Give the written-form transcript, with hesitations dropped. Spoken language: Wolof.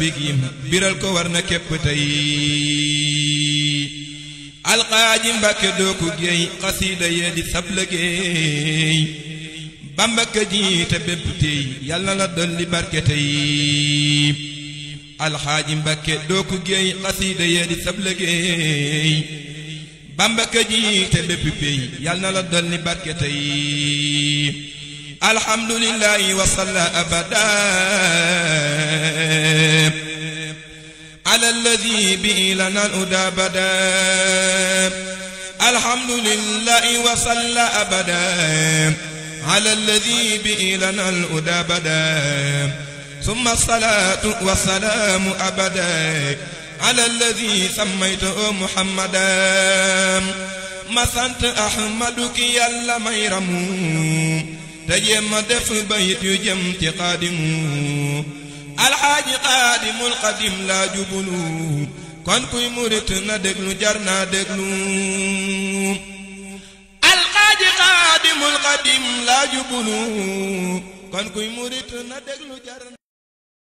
bigim biral ko war na képp tey alxaaji Mbàkke doo ko géey xasiida yee di sab liggéey Bamba ka jiite bépp tey yal na la dolli barke tey alxaaji Mbàkke doo ko géey xasiida yee di sab liggéey Bamba ka jiite bépp tey yal na la dolli barke tey alhamdulillahi wa salla abada ala alladhi bi lana al-huda bada alhamdulillahi wa salla abada ala alladhi bi lana al-huda bada thumma salatu wa salamu abada ala alladhi sammaytuhu muhammadan ma sant ahmaduki yàlla may ramu تجي ما دف بيت يجم تقادم الحاج قادم القديم لا جبلو كون كوي مريت ندغلو جارنا دغلو الحاج قادم القديم لا جبلو كون كوي مريت ندغلو جارنا